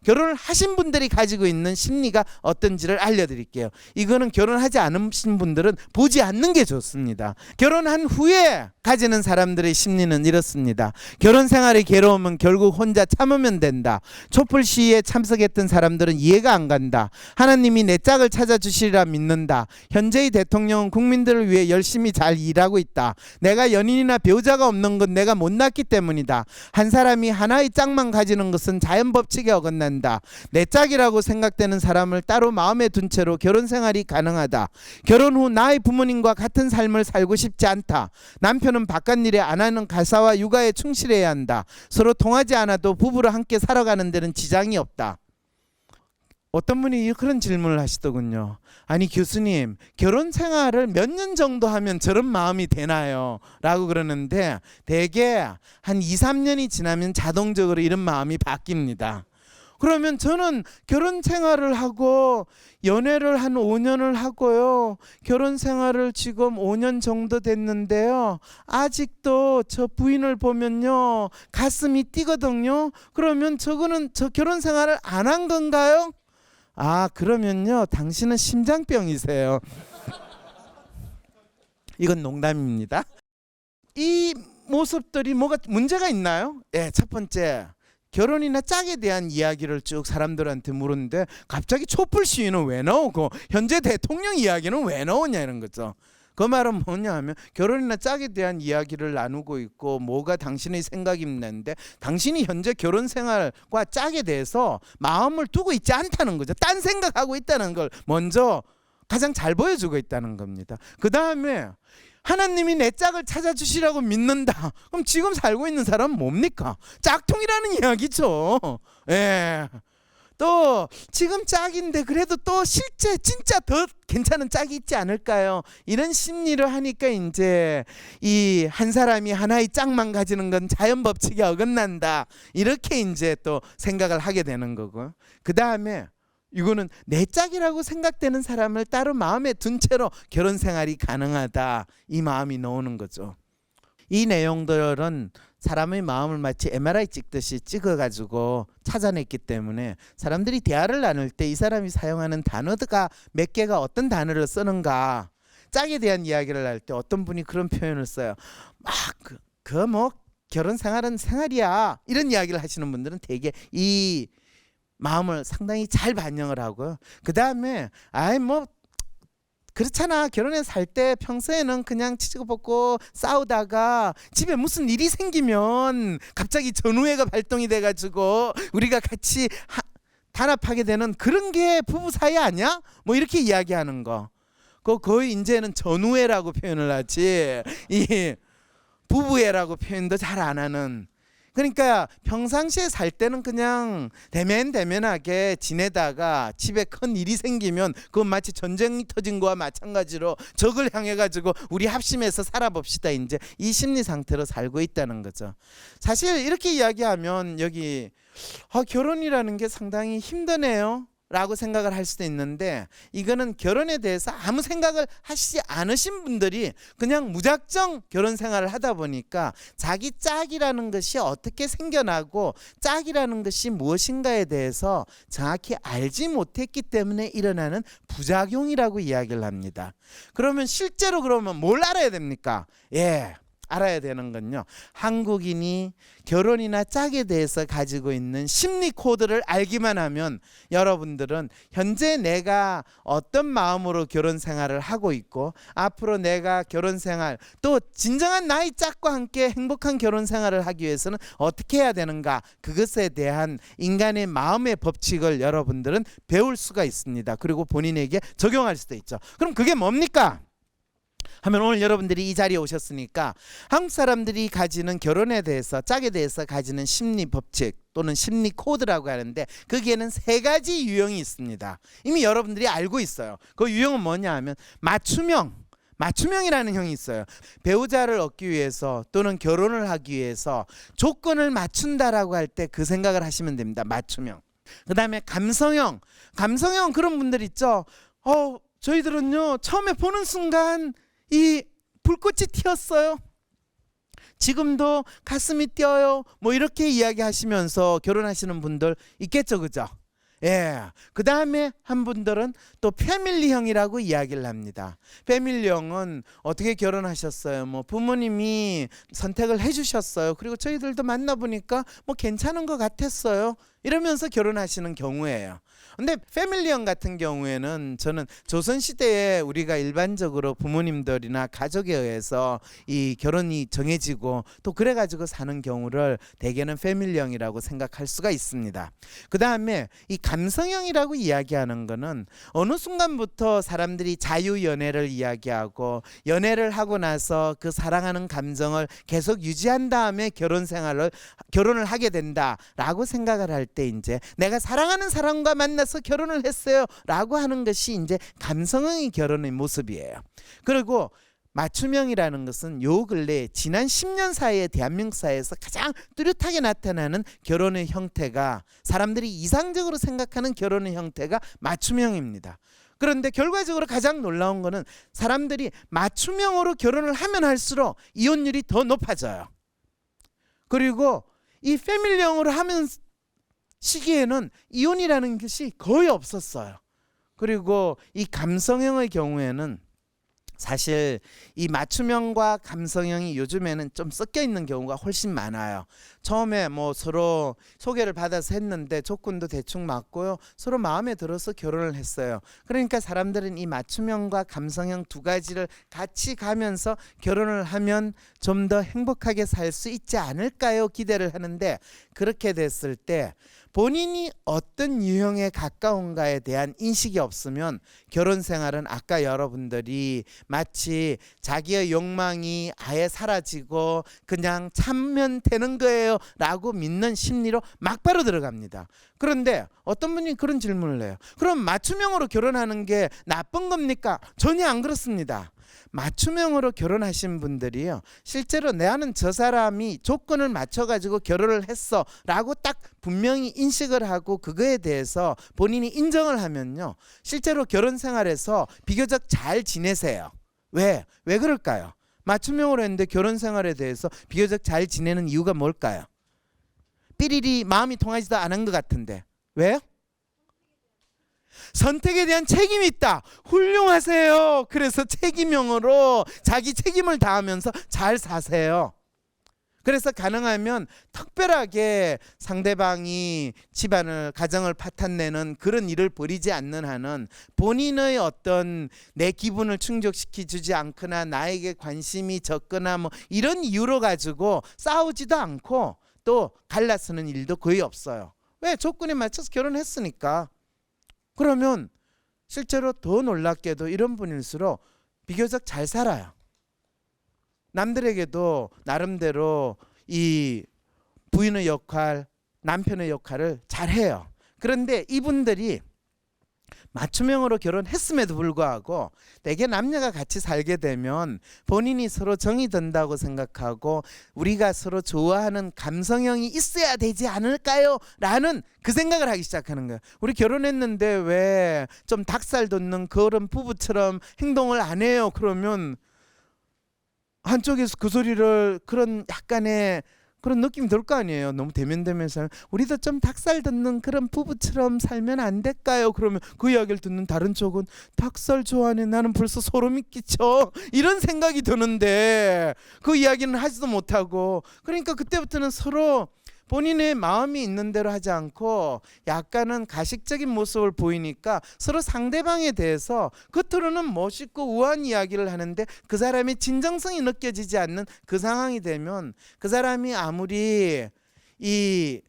결혼을 하신 분들이 가지고 있는 심리가 어떤지를 알려드릴게요. 이거는 결혼하지 않으신 분들은 보지 않는 게 좋습니다. 결혼한 후에 가지는 사람들의 심리는 이렇습니다. 결혼 생활이 괴로우면 결국 혼자 참으면 된다. 촛불 시위에 참석했던 사람들은 이해가 안 간다. 하나님이 내 짝을 찾아주시리라 믿는다. 현재의 대통령은 국민들을 위해 열심히 잘 일하고 있다. 내가 연인이나 배우자가 없는 건 내가 못났기 때문이다. 한 사람이 하나의 짝만 가지는 것은 자연 법칙에 어긋난다. 내 짝이라고 생각되는 사람을 따로 마음에 둔 채로 결혼 생활이 가능하다. 결혼 후 나의 부모님과 같은 삶을 살고 싶지 않다. 남편은 바깥일에 안 하는 가사와 육아에 충실해야 한다. 서로 통하지 않아도 부부로 함께 살아가는 데는 지장이 없다. 어떤 분이 그런 질문을 하시더군요. 아니 교수님, 결혼 생활을 몇 년 정도 하면 저런 마음이 되나요? 라고 그러는데 대개 한 2, 3년이 지나면 자동적으로 이런 마음이 바뀝니다. 그러면 저는 결혼 생활을 하고 연애를 한 5년을 하고요. 결혼 생활을 지금 5년 정도 됐는데요. 아직도 저 부인을 보면요. 가슴이 뛰거든요. 그러면 저거는 저 결혼 생활을 안 한 건가요? 아, 그러면요. 당신은 심장병이세요. 이건 농담입니다. 이 모습들이 뭐가 문제가 있나요? 네, 첫 번째. 결혼이나 짝에 대한 이야기를 쭉 사람들한테 물었는데 갑자기 촛불 시위는 왜 나오고 현재 대통령 이야기는 왜 나오냐 이런 거죠. 그 말은 뭐냐 하면 결혼이나 짝에 대한 이야기를 나누고 있고 뭐가 당신의 생각이 있는데 당신이 현재 결혼 생활과 짝에 대해서 마음을 두고 있지 않다는 거죠. 딴 생각하고 있다는 걸 먼저 가장 잘 보여주고 있다는 겁니다. 그 다음에 하나님이 내 짝을 찾아주시라고 믿는다. 그럼 지금 살고 있는 사람은 뭡니까? 짝퉁이라는 이야기죠. 예. 또 지금 짝인데 그래도 또 실제 진짜 더 괜찮은 짝이 있지 않을까요? 이런 심리를 하니까 이제 이 한 사람이 하나의 짝만 가지는 건 자연 법칙에 어긋난다. 이렇게 이제 또 생각을 하게 되는 거고. 그 다음에 이거는 내 짝이라고 생각되는 사람을 따로 마음에 둔 채로 결혼 생활이 가능하다. 이 마음이 나오는 거죠. 이 내용들은 사람의 마음을 마치 MRI 찍듯이 찍어가지고 찾아냈기 때문에 사람들이 대화를 나눌 때 이 사람이 사용하는 단어가 몇 개가 어떤 단어를 쓰는가, 짝에 대한 이야기를 할 때 어떤 분이 그런 표현을 써요. 막 뭐 결혼 생활은 생활이야 이런 이야기를 하시는 분들은 되게 이 마음을 상당히 잘 반영을 하고요. 그 다음에 아이 뭐 그렇잖아. 결혼해서 살 때 평소에는 그냥 치고 벗고 싸우다가 집에 무슨 일이 생기면 갑자기 전우애가 발동이 돼가지고 우리가 같이 단합하게 되는 그런 게 부부 사이 아니야? 뭐 이렇게 이야기하는 거. 그거 거의 이제는 전우애라고 표현을 하지 이 부부애라고 표현도 잘 안 하는. 그러니까 평상시에 살 때는 그냥 대면대면하게 지내다가 집에 큰 일이 생기면 그건 마치 전쟁이 터진 거와 마찬가지로 적을 향해 가지고 우리 합심해서 살아봅시다. 이제 이 심리 상태로 살고 있다는 거죠. 사실 이렇게 이야기하면 여기 결혼이라는 게 상당히 힘드네요 라고 생각을 할 수도 있는데 이거는 결혼에 대해서 아무 생각을 하시지 않으신 분들이 그냥 무작정 결혼 생활을 하다 보니까 자기 짝이라는 것이 어떻게 생겨나고 짝이라는 것이 무엇인가에 대해서 정확히 알지 못했기 때문에 일어나는 부작용이라고 이야기를 합니다. 그러면 실제로 그러면 뭘 알아야 됩니까? 알아야 되는 건요, 한국인이 결혼이나 짝에 대해서 가지고 있는 심리 코드를 알기만 하면 여러분들은 현재 내가 어떤 마음으로 결혼 생활을 하고 있고 앞으로 내가 결혼 생활 또 진정한 나의 짝과 함께 행복한 결혼 생활을 하기 위해서는 어떻게 해야 되는가, 그것에 대한 인간의 마음의 법칙을 여러분들은 배울 수가 있습니다. 그리고 본인에게 적용할 수도 있죠. 그럼 그게 뭡니까? 하면 오늘 여러분들이 이 자리에 오셨으니까 한국 사람들이 가지는 결혼에 대해서 짝에 대해서 가지는 심리 법칙 또는 심리 코드라고 하는데 거기에는 세 가지 유형이 있습니다. 이미 여러분들이 알고 있어요. 그 유형은 뭐냐 하면 맞춤형이라는 형이 있어요. 배우자를 얻기 위해서 또는 결혼을 하기 위해서 조건을 맞춘다라고 할 때 그 생각을 하시면 됩니다. 맞춤형. 그 다음에 감성형 그런 분들 있죠. 저희들은요 처음에 보는 순간 이 불꽃이 튀었어요. 지금도 가슴이 뛰어요. 뭐 이렇게 이야기하시면서 결혼하시는 분들 있겠죠, 그죠? 예. 그 다음에 한 분들은 또 패밀리형이라고 이야기를 합니다. 패밀리형은 어떻게 결혼하셨어요? 뭐 부모님이 선택을 해주셨어요. 그리고 저희들도 만나보니까 뭐 괜찮은 것 같았어요. 이러면서 결혼하시는 경우예요. 근데 패밀리형 같은 경우에는 저는 조선시대에 우리가 일반적으로 부모님들이나 가족에 의해서 이 결혼이 정해지고 또 그래가지고 사는 경우를 대개는 패밀리형이라고 생각할 수가 있습니다. 그 다음에 이 감성형이라고 이야기하는 거는 어느 순간부터 사람들이 자유연애를 이야기하고 연애를 하고 나서 그 사랑하는 감정을 계속 유지한 다음에 결혼을 하게 된다라고 생각을 할 때 이제 내가 사랑하는 사람과 만나서 결혼을 했어요 라고 하는 것이 이제 감성형의 결혼의 모습이에요. 그리고 맞춤형이라는 것은 요 근래 지난 10년 사이에 대한민국 사회에서 가장 뚜렷하게 나타나는 결혼의 형태가, 사람들이 이상적으로 생각하는 결혼의 형태가 맞춤형입니다. 그런데 결과적으로 가장 놀라운 거는 사람들이 맞춤형으로 결혼을 하면 할수록 이혼율이 더 높아져요. 그리고 이 패밀리형으로 하면 시기에는 이혼이라는 것이 거의 없었어요. 그리고 이 감성형의 경우에는 사실 이 맞춤형과 감성형이 요즘에는 좀 섞여 있는 경우가 훨씬 많아요. 처음에 뭐 서로 소개를 받아서 했는데 조건도 대충 맞고요. 서로 마음에 들어서 결혼을 했어요. 그러니까 사람들은 이 맞춤형과 감성형 두 가지를 같이 가면서 결혼을 하면 좀 더 행복하게 살 수 있지 않을까요? 기대를 하는데 그렇게 됐을 때 본인이 어떤 유형에 가까운가에 대한 인식이 없으면 결혼 생활은 아까 여러분들이 마치 자기의 욕망이 아예 사라지고 그냥 참으면 되는 거예요 라고 믿는 심리로 막바로 들어갑니다. 그런데 어떤 분이 그런 질문을 해요. 그럼 맞춤형으로 결혼하는 게 나쁜 겁니까? 전혀 안 그렇습니다. 맞춤형으로 결혼하신 분들이요, 실제로 나는 저 사람이 조건을 맞춰가지고 결혼을 했어 라고 딱 분명히 인식을 하고 그거에 대해서 본인이 인정을 하면요, 실제로 결혼 생활에서 비교적 잘 지내세요. 왜 그럴까요? 맞춤형으로 했는데 결혼 생활에 대해서 비교적 잘 지내는 이유가 뭘까요? 삐리리 마음이 통하지도 않은 것 같은데 왜요? 선택에 대한 책임이 있다. 훌륭하세요. 그래서 책임형으로 자기 책임을 다하면서 잘 사세요. 그래서 가능하면 특별하게 상대방이 집안을, 가정을 파탄내는 그런 일을 벌이지 않는 한은 본인의 어떤 내 기분을 충족시켜 주지 않거나 나에게 관심이 적거나 뭐 이런 이유로 가지고 싸우지도 않고 또 갈라서는 일도 거의 없어요. 왜? 조건에 맞춰서 결혼했으니까. 그러면 실제로 더 놀랍게도 이런 분일수록 비교적 잘 살아요. 남들에게도 나름대로 이 부인의 역할, 남편의 역할을 잘해요. 그런데 이분들이 맞춤형으로 결혼했음에도 불구하고 대개 남녀가 같이 살게 되면 본인이 서로 정이 든다고 생각하고 우리가 서로 좋아하는 감성형이 있어야 되지 않을까요? 라는 그 생각을 하기 시작하는 거예요. 우리 결혼했는데 왜 좀 닭살 돋는 그런 부부처럼 행동을 안 해요? 그러면 한쪽에서 그 소리를 그런 약간의 그런 느낌이 들 거 아니에요. 너무 대면대면서 우리도 좀 닭살 돋는 그런 부부처럼 살면 안 될까요? 그러면 그 이야기를 듣는 다른 쪽은 닭살 좋아하네. 나는 벌써 소름이 끼쳐. 이런 생각이 드는데 그 이야기는 하지도 못하고, 그러니까 그때부터는 서로 본인의 마음이 있는 대로 하지 않고 약간은 가식적인 모습을 보이니까 서로 상대방에 대해서 겉으로는 멋있고 우아한 이야기를 하는데 그 사람의 진정성이 느껴지지 않는 그 상황이 되면 그 사람이 아무리 이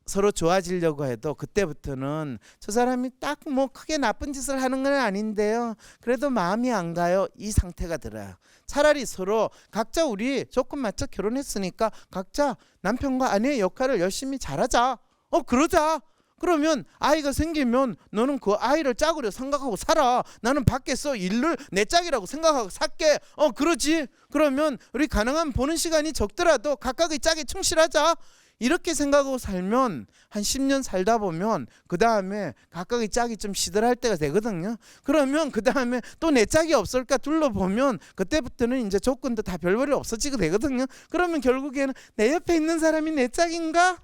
서로 좋아지려고 해도 그때부터는 저 사람이 딱 뭐 크게 나쁜 짓을 하는 건 아닌데요, 그래도 마음이 안 가요, 이 상태가 들어요. 차라리 서로 각자 우리 조건 맞춰 결혼했으니까 각자 남편과 아내의 역할을 열심히 잘하자. 그러자. 그러면 아이가 생기면 너는 그 아이를 짝으로 생각하고 살아. 나는 밖에서 일을 내 짝이라고 생각하고 살게. 그러지. 그러면 우리 가능한 보는 시간이 적더라도 각각의 짝에 충실하자. 이렇게 생각하고 살면 한 10년 살다 보면 그 다음에 각각의 짝이 좀 시들할 때가 되거든요. 그러면 그 다음에 또 내 짝이 없을까 둘러보면 그때부터는 이제 조건도 다 별볼이 없어지게 되거든요. 그러면 결국에는 내 옆에 있는 사람이 내 짝인가?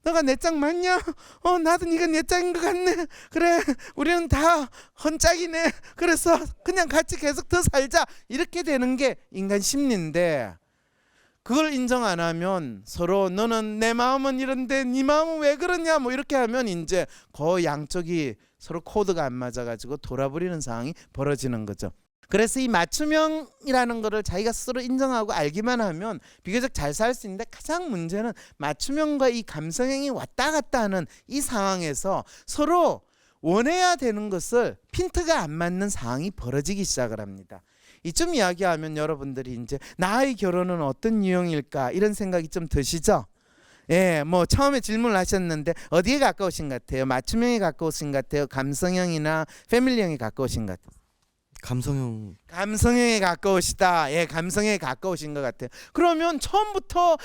너가 내 짝 맞냐? 나도 네가 내 짝인 것 같네. 그래, 우리는 다 헌짝이네. 그래서 그냥 같이 계속 더 살자. 이렇게 되는 게 인간 심리인데, 그걸 인정 안 하면 서로 너는 내 마음은 이런데 네 마음은 왜 그러냐 뭐 이렇게 하면 이제 그 양쪽이 서로 코드가 안 맞아가지고 돌아버리는 상황이 벌어지는 거죠. 그래서 이 맞춤형이라는 거를 자기가 스스로 인정하고 알기만 하면 비교적 잘 살 수 있는데, 가장 문제는 맞춤형과 이 감성형이 왔다 갔다 하는 이 상황에서 서로 원해야 되는 것을 핀트가 안 맞는 상황이 벌어지기 시작을 합니다. 이쯤 이야기하면 여러분들이 이제 나의 결혼은 어떤 유형일까 이런 생각이 좀 드시죠? 예, 뭐 처음에 질문을 하셨는데 어디에 가까우신 것 같아요? 맞춤형에 가까우신 것 같아요? 감성형이나 패밀리형에 가까우신 것 같아요? 감성형. 감성형에 가까우시다. 예, 감성형에 가까우신 것 같아요. 그러면 처음부터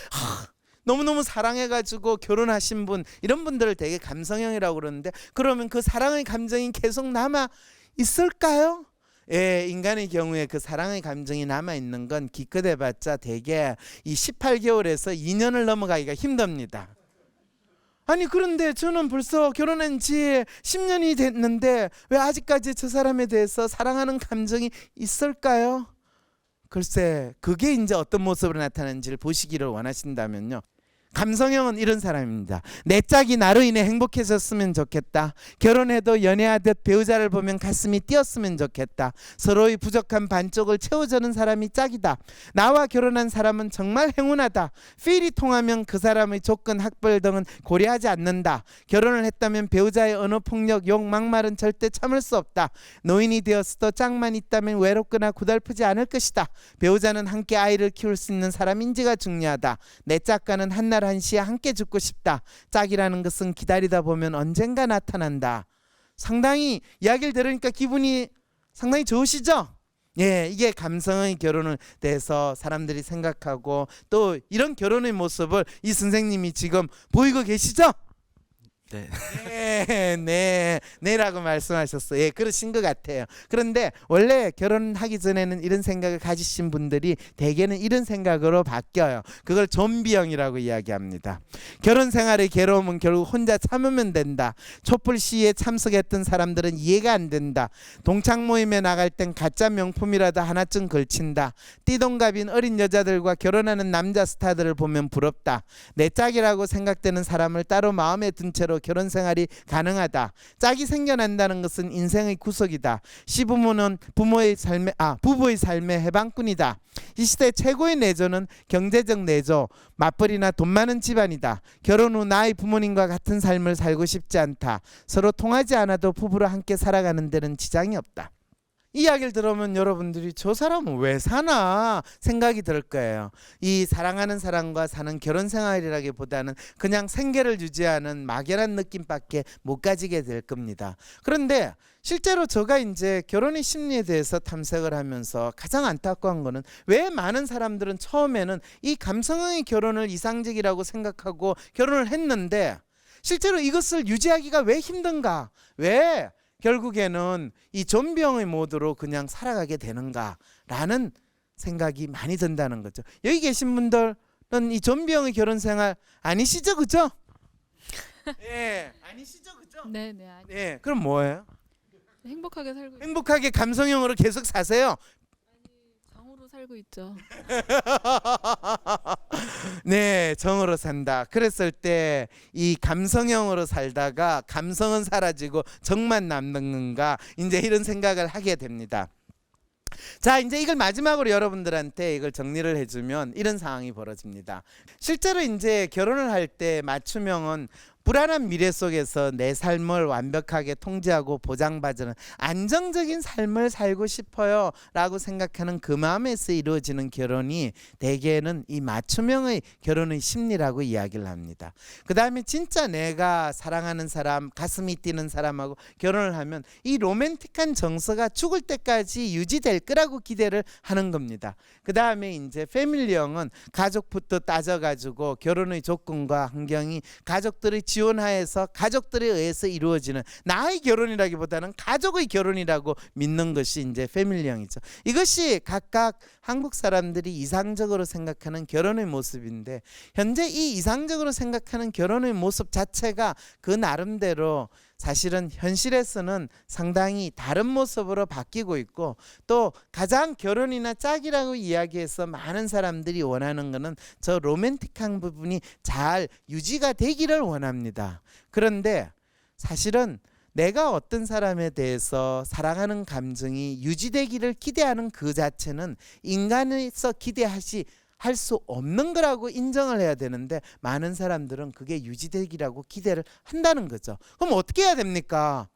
너무너무 사랑해가지고 결혼하신 분, 이런 분들을 되게 감성형이라고 그러는데, 그러면 그 사랑의 감정이 계속 남아 있을까요? 예, 인간의 경우에 그 사랑의 감정이 남아 있는 건 기껏해봤자 대개 이 18개월에서 2년을 넘어가기가 힘듭니다. 아니, 그런데 저는 벌써 결혼한 지 10년이 됐는데 왜 아직까지 저 사람에 대해서 사랑하는 감정이 있을까요? 글쎄, 그게 이제 어떤 모습으로 나타나는지를 보시기를 원하신다면요, 감성형은 이런 사람입니다. 내 짝이 나로 인해 행복해졌으면 좋겠다. 결혼해도 연애하듯 배우자를 보면 가슴이 뛰었으면 좋겠다. 서로의 부족한 반쪽을 채워주는 사람이 짝이다. 나와 결혼한 사람은 정말 행운하다. 필이 통하면 그 사람의 조건, 학벌 등은 고려하지 않는다. 결혼을 했다면 배우자의 언어 폭력, 욕, 막말은 절대 참을 수 없다. 노인이 되었어도 짝만 있다면 외롭거나 고달프지 않을 것이다. 배우자는 함께 아이를 키울 수 있는 사람인지가 중요하다. 내 짝과는 한날 한시에 함께 죽고 싶다. 짝이라는 것은 기다리다 보면 언젠가 나타난다. 상당히 이야기를 들으니까 기분이 상당히 좋으시죠? 예, 이게 감성의 결혼을 대해서 사람들이 생각하고, 또 이런 결혼의 모습을 이 선생님이 지금 보이고 계시죠? 네. 네라고 말씀하셨어요. 예, 그러신 것 같아요. 그런데 원래 결혼하기 전에는 이런 생각을 가지신 분들이 대개는 이런 생각으로 바뀌어요. 그걸 좀비형이라고 이야기합니다. 결혼 생활의 괴로움은 결국 혼자 참으면 된다. 촛불 시위에 참석했던 사람들은 이해가 안 된다. 동창 모임에 나갈 땐 가짜 명품이라도 하나쯤 걸친다. 띠동갑인 어린 여자들과 결혼하는 남자 스타들을 보면 부럽다. 내 짝이라고 생각되는 사람을 따로 마음에 든 채로 결혼 생활이 가능하다. 짝이 생겨난다는 것은 인생의 구석이다. 시부모는 부부의 삶의 해방꾼이다. 이 시대 최고의 내조는 경제적 내조, 맞벌이나 돈 많은 집안이다. 결혼 후 나의 부모님과 같은 삶을 살고 싶지 않다. 서로 통하지 않아도 부부로 함께 살아가는 데는 지장이 없다. 이 이야기를 들으면 여러분들이 저 사람은 왜 사나 생각이 들 거예요. 이 사랑하는 사람과 사는 결혼 생활이라기보다는 그냥 생계를 유지하는 막연한 느낌밖에 못 가지게 될 겁니다. 그런데 실제로 제가 이제 결혼의 심리에 대해서 탐색을 하면서 가장 안타까운 거는, 왜 많은 사람들은 처음에는 이 감성의 결혼을 이상적이라고 생각하고 결혼을 했는데 실제로 이것을 유지하기가 왜 힘든가? 왜 결국에는 이 좀비형의 모드로 그냥 살아가게 되는가라는 생각이 많이 든다는 거죠. 여기 계신 분들은 이 좀비형의 결혼 생활 아니시죠, 그죠? 네, 아니시죠, 그죠? 네. 네, 그럼 뭐예요? 행복하게 살고 행복하게 감성형으로 계속 사세요? 정으로 살고 있죠. 네, 정으로 산다. 그랬을 때 이 감성형으로 살다가 감성은 사라지고 정만 남는 건가, 이제 이런 생각을 하게 됩니다. 자, 이제 이걸 마지막으로 여러분들한테 이걸 정리를 해주면 이런 상황이 벌어집니다. 실제로 이제 결혼을 할 때 맞춤형은 불안한 미래 속에서 내 삶을 완벽하게 통제하고 보장받는 안정적인 삶을 살고 싶어요 라고 생각하는 그 마음에서 이루어지는 결혼이 대개는 이 맞춤형의 결혼의 심리라고 이야기를 합니다. 그 다음에 진짜 내가 사랑하는 사람, 가슴이 뛰는 사람하고 결혼을 하면 이 로맨틱한 정서가 죽을 때까지 유지될 거라고 기대를 하는 겁니다. 그 다음에 이제 패밀리형은 가족부터 따져가지고 결혼의 조건과 환경이 가족들의 지원하에서 가족들에 의해서 이루어지는 나의 결혼이라기보다는 가족의 결혼이라고 믿는 것이 이제 패밀리형이죠. 이것이 각각 한국 사람들이 이상적으로 생각하는 결혼의 모습인데 현재 이 이상적으로 생각하는 결혼의 모습 자체가 그 나름대로 사실은 현실에서는 상당히 다른 모습으로 바뀌고 있고 또 가장 결혼이나 짝이라고 이야기해서 많은 사람들이 원하는 것은 저 로맨틱한 부분이 잘 유지가 되기를 원합니다. 그런데 사실은 내가 어떤 사람에 대해서 사랑하는 감정이 유지되기를 기대하는 그 자체는 인간에서 할 수 없는 거라고 인정을 해야 되는데 많은 사람들은 그게 유지되기라고 기대를 한다는 거죠. 그럼 어떻게 해야 됩니까?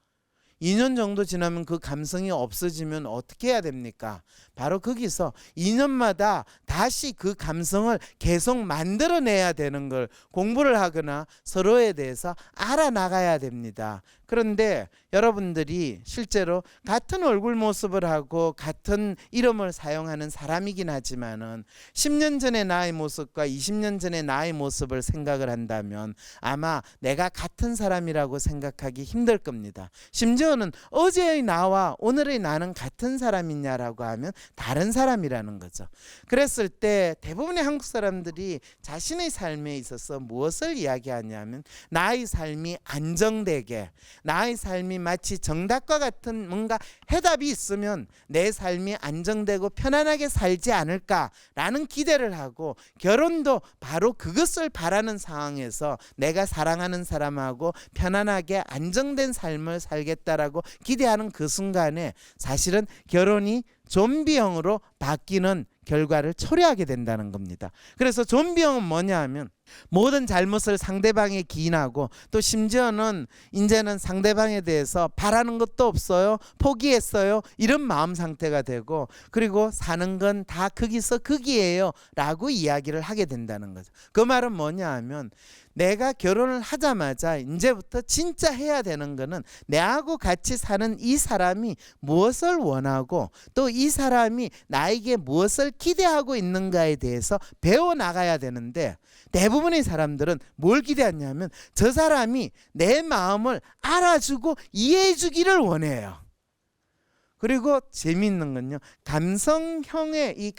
2년 정도 지나면 그 감성이 없어지면 어떻게 해야 됩니까? 바로 거기서 2년마다 다시 그 감성을 계속 만들어내야 되는 걸 공부를 하거나 서로에 대해서 알아나가야 됩니다. 그런데 여러분들이 실제로 같은 얼굴 모습을 하고 같은 이름을 사용하는 사람이긴 하지만은 10년 전의 나의 모습과 20년 전의 나의 모습을 생각을 한다면 아마 내가 같은 사람이라고 생각하기 힘들 겁니다. 심지어는 어제의 나와 오늘의 나는 같은 사람이냐라고 하면 다른 사람이라는 거죠. 그랬을 때 대부분의 한국 사람들이 자신의 삶에 있어서 무엇을 이야기하냐면 나의 삶이 안정되게, 나의 삶이 마치 정답과 같은 뭔가 해답이 있으면 내 삶이 안정되고 편안하게 살지 않을까라는 기대를 하고 결혼도 바로 그것을 바라는 상황에서 내가 사랑하는 사람하고 편안하게 안정된 삶을 살겠다라고 기대하는 그 순간에 사실은 결혼이 좀비형으로 바뀌는 결과를 초래하게 된다는 겁니다. 그래서 좀비형은 뭐냐 하면 모든 잘못을 상대방에 기인하고 또 심지어는 이제는 상대방에 대해서 바라는 것도 없어요. 포기했어요. 이런 마음 상태가 되고 그리고 사는 건 다 거기서 거기에요 라고 이야기를 하게 된다는 거죠. 그 말은 뭐냐 하면 내가 결혼을 하자마자 이제부터 진짜 해야 되는 거는 내하고 같이 사는 이 사람이 무엇을 원하고 또 이 사람이 나에게 무엇을 기대하고 있는가에 대해서 배워나가야 되는데 대부분의 사람들은 뭘 기대하냐면 저 사람이 내 마음을 알아주고 이해해 주기를 원해요. 그리고 재미있는 건요. 감성형의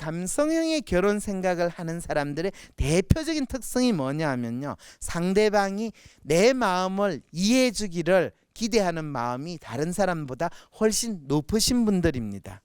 결혼 생각을 하는 사람들의 대표적인 특성이 뭐냐 하면요. 상대방이 내 마음을 이해해 주기를 기대하는 마음이 다른 사람보다 훨씬 높으신 분들입니다.